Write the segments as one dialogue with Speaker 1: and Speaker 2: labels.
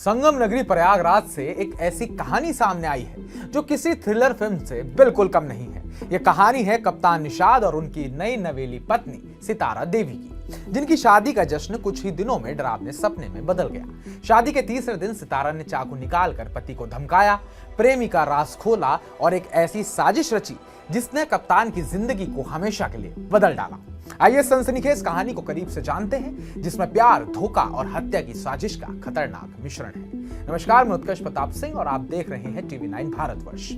Speaker 1: संगम नगरी प्रयागराज से एक ऐसी कहानी सामने आई है जो किसी थ्रिलर फिल्म से बिल्कुल कम नहीं है। यह कहानी है कप्तान निषाद और उनकी नई नवेली पत्नी सितारा देवी की, जिनकी शादी का जश्न कुछ ही दिनों में डरावने सपने में बदल गया। शादी के तीसरे दिन सितारा ने चाकू निकालकर पति को धमकाया, प्रेमी का राज खोला और एक ऐसी साजिश रची जिसने कप्तान की जिंदगी को हमेशा के लिए बदल डाला। आइए सनसनीखेज कहानी को करीब से जानते हैं, जिसमें प्यार, धोखा और हत्या की साजिश का खतरनाक मिश्रण है। नमस्कार, मैं उत्कर्ष प्रताप सिंह और आप देख रहे हैं टीवी 9 भारतवर्ष।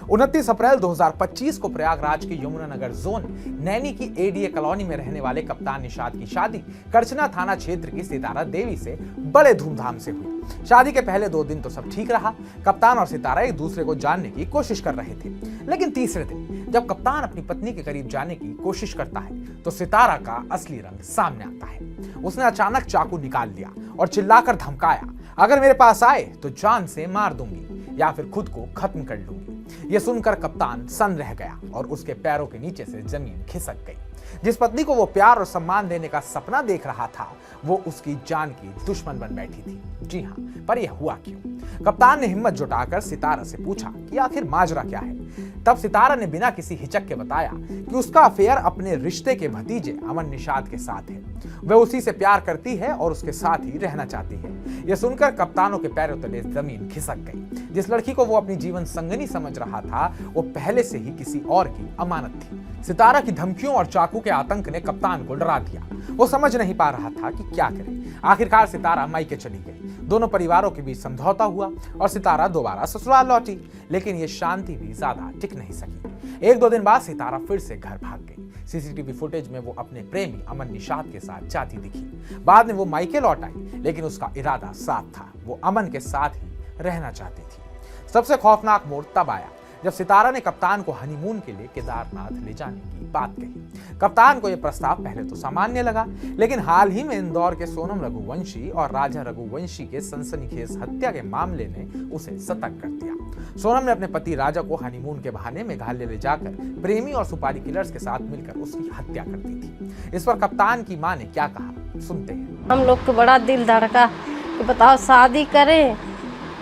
Speaker 1: 29 अप्रैल 2025 को प्रयागराज के यमुनानगर जोन नैनी की एडीए कॉलोनी में रहने वाले कप्तान निषाद की शादी करचना थाना क्षेत्र की सितारा देवी से बड़े धूमधाम से हुई। शादी के पहले 2 दिन तो सब ठीक रहा। कप्तान और सितारा एक दूसरे को जानने की कोशिश कर रहे थे, लेकिन तीसरे दिन जब कप्तान अपनी पत्नी के करीब जाने की कोशिश करता है तो सितारा का असली रंग सामने आता है। उसने अचानक चाकू निकाल लिया और चिल्लाकर धमकाया, अगर मेरे पास आए तो जान से मार दूंगी या फिर खुद को खत्म कर लूंगी। यह सुनकर कप्तान सन्न रह गया और उसके पैरों के नीचे से जमीन खिसक गई। जिस पत्नी को वो प्यार और सम्मान देने का सपना देख रहा था, वो उसकी जान की दुश्मन बन बैठी थी। जी हाँ, पर यह हुआ क्यों? कप्तान ने हिम्मत जुटाकर सितारा से पूछा कि आखिर माजरा क्या है। तब सितारा ने बिना किसी हिचक के बताया कि उसका अफेयर अपने रिश्ते के भतीजे अमन निषाद के साथ है। वह उसी से प्यार करती है और उसके साथ ही रहना चाहती है। यह सुनकर कप्तानों के पैरों तले जमीन खिसक गई। जिस लड़की को वो अपनी जीवन संगनी समझ रहा था, वो पहले से ही किसी और की अमानत थी। सितारा की धमकियों और चाकू के आतंक ने कप्तान को डरा दिया। वो समझ नहीं पा रहा था कि क्या करे। आखिरकार सितारा मायके चली गई। दोनों परिवारों के बीच समझौता हुआ और सितारा दोबारा ससुराल लौटी, लेकिन ये शांति भी ज्यादा टिक नहीं सकी। 1-2 दिन बाद सितारा फिर से घर भाग गई। सीसीटीवी फुटेज में वो अपने प्रेमी अमन निषाद के साथ जाती दिखी। बाद में वो मायके लौट आई, लेकिन उसका इरादा साफ था, वो अमन के साथ ही रहना चाहती थी। सबसे खौफनाक मोड़ तब आया जब सितारा ने कप्तान को हनीमून के लिए केदारनाथ ले जाने की बात कही। कप्तान को यह प्रस्ताव पहले तो सामान्य लगा, लेकिन हाल ही में इंदौर के सोनम रघुवंशी और राजा रघुवंशी के सनसनीखेज हत्या के मामले ने उसे सतर्क कर दिया। सोनम ने अपने पति राजा को हनीमून के बहाने मेघालय ले जाकर प्रेमी और सुपारी किलर्स के साथ मिलकर उसकी हत्या कर दी थी। इस पर कप्तान की मां ने क्या कहा, सुनते हैं।
Speaker 2: हम लोग को बड़ा दिल धड़का कि बताओ शादी करें,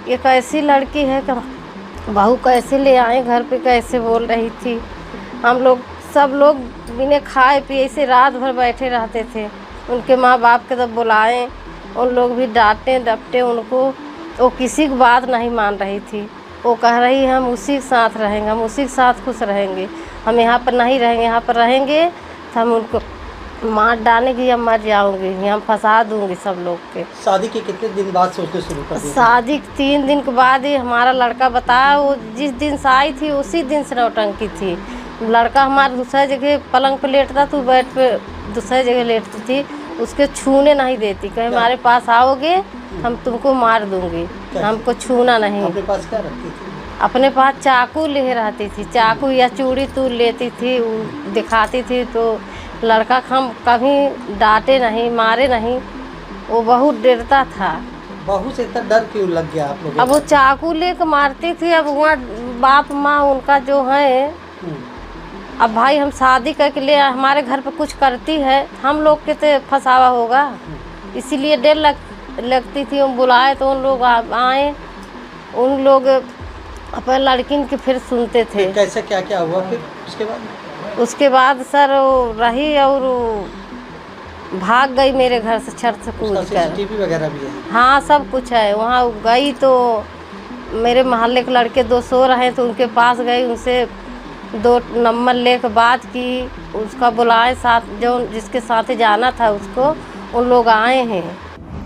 Speaker 2: ये कैसी लड़की है, बहू कैसे ले आए घर पे, कैसे बोल रही थी। हम लोग सब लोग बिना खाए पिए से रात भर बैठे रहते थे। उनके माँ बाप के जब बुलाए, उन लोग भी डांटे डपटे उनको, वो किसी की बात नहीं मान रही थी। वो कह रही हम उसी के साथ रहेंगे, हम उसी के साथ खुश रहेंगे, हम यहाँ पर नहीं रहेंगे, यहाँ पर रहेंगे तो हम उनको मार डालेंगे या मर जाऊंगी, हम फंसा दूंगी सब लोग के।
Speaker 3: शादी के कितने दिन बाद सोचते शुरू कर दिया?
Speaker 2: शादी के 3 दिन के बाद ही हमारा लड़का बताया, वो जिस दिन से आई थी उसी दिन से नौटंकी थी। लड़का हमारा दूसरी जगह पलंग पे लेटता, तो बेड पे दूसरी जगह लेटती थी, उसके छूने नहीं देती। कहीं हमारे पास आओगे हम तुमको मार दूंगी, हमको छूना नहीं।
Speaker 3: अपने पास क्या रखती थी?
Speaker 2: अपने पास चाकू ले रहती थी, चाकू या चूड़ी तूल लेती थी, दिखाती थी। तो लड़का हम कभी डांटे नहीं, मारे नहीं, वो बहुत डरता था।
Speaker 3: बहू से इतना डर क्यों लग गया आप लोगों को?
Speaker 2: अब वो चाकू लेकर मारती थी। अब वहाँ बाप माँ उनका जो है, अब भाई हम शादी करके ले हमारे घर पे कुछ करती है, हम लोग के तो फंसावा होगा, इसीलिए डर लगती थी। हम बुलाए तो उन लोग आए, उन लोग अपने लड़किन के फिर सुनते थे।
Speaker 3: कैसे क्या क्या हुआ फिर
Speaker 2: उसके बाद सर वो रही और भाग गई मेरे घर से, छत से कूद कर।
Speaker 3: सीसीटीवी वगैरह भी है?
Speaker 2: हाँ, सब कुछ है। वहाँ गई तो मेरे मोहल्ले के लड़के 2 सो रहे तो उनके पास गई, उनसे 2 नंबर लेकर बात की, उसका बुलाए साथ, जो जिसके साथ जाना था उसको, उन लोग आए हैं।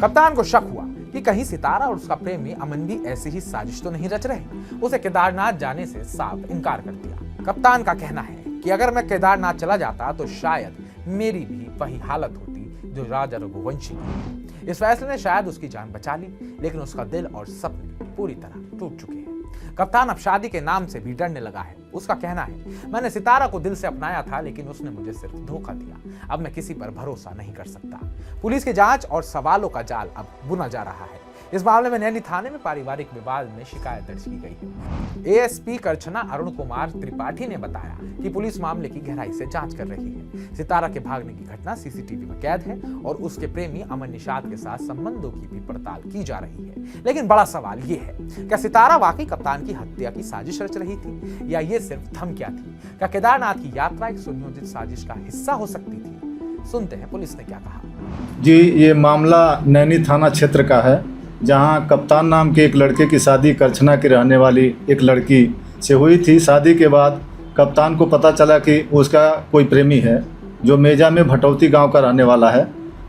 Speaker 1: कप्तान को शक हुआ कि कहीं सितारा और उसका प्रेमी अमन भी ऐसी ही साजिश तो नहीं रच रहे। उसे केदारनाथ जाने से साफ इनकार कर दिया। कप्तान का कहना है कि अगर मैं केदारनाथ चला जाता तो शायद मेरी भी वही हालत होती जो राजा रघुवंशी की। इस फैसले ने शायद उसकी जान बचा ली, लेकिन उसका दिल और सपने पूरी तरह टूट चुके हैं। कप्तान अब शादी के नाम से भी डरने लगा है। उसका कहना है, मैंने सितारा को दिल से अपनाया था, लेकिन उसने मुझे सिर्फ धोखा दिया। अब मैं किसी पर भरोसा नहीं कर सकता। पुलिस की जांच और सवालों का जाल अब बुना जा रहा है। इस मामले में नैनी थाने में पारिवारिक विवाद में शिकायत दर्ज की गई है। एएसपी करछना अरुण कुमार त्रिपाठी ने बताया कि पुलिस मामले की गहराई से जांच कर रही है। सितारा के भागने की घटना सीसीटीवी में कैद है और उसके प्रेमी अमन निषाद के साथ संबंधों की भी पड़ताल की जा रही है। लेकिन बड़ा सवाल ये है, क्या सितारा वाकई कप्तान की हत्या की साजिश रच रही थी या ये सिर्फ धमकियां थी? क्या केदारनाथ की यात्रा एक सुनियोजित साजिश का हिस्सा हो सकती थी? सुनते हैं पुलिस ने क्या कहा।
Speaker 4: जी, ये मामला नैनी थाना क्षेत्र का है, जहां कप्तान नाम के एक लड़के की शादी करछना की रहने वाली एक लड़की से हुई थी। शादी के बाद कप्तान को पता चला कि उसका कोई प्रेमी है जो मेजा में भटौती गांव का रहने वाला है।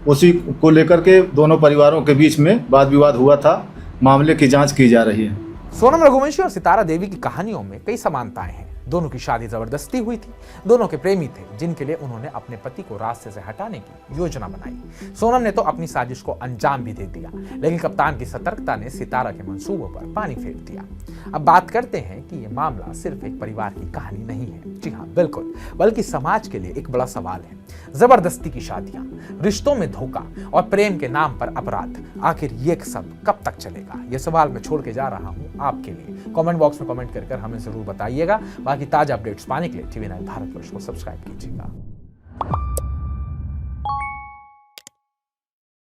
Speaker 4: उसी को लेकर के दोनों परिवारों के बीच में वाद विवाद हुआ था। मामले की जांच की जा रही है।
Speaker 1: सोनम रघुवंशी और सितारा देवी की कहानियों में कई समानताएं हैं। दोनों की शादी जबरदस्ती हुई थी। दोनों के प्रेमी थे जिनके लिए उन्होंने अपने पति को रास्ते से हटाने की योजना बनाई। सोनम ने तो अपनी साजिश को अंजाम भी दे दिया, लेकिन कप्तान की सतर्कता ने सितारा के मंसूबों पर पानी फेर दिया। अब बात करते हैं कि यह मामला सिर्फ एक परिवार की कहानी नहीं है। जी हाँ, बिल्कुल, बल्कि समाज के लिए एक बड़ा सवाल है। जबरदस्ती की शादियां, रिश्तों में धोखा और प्रेम के नाम पर अपराध, आखिर ये सब कब तक चलेगा? ये सवाल मैं छोड़ के जा रहा हूं आपके लिए। कमेंट बॉक्स में कमेंट कर हमें जरूर बताइएगा। बाकी ताजा अपडेट्स पाने के लिए TV9 भारतवर्ष को सब्सक्राइब कीजिएगा।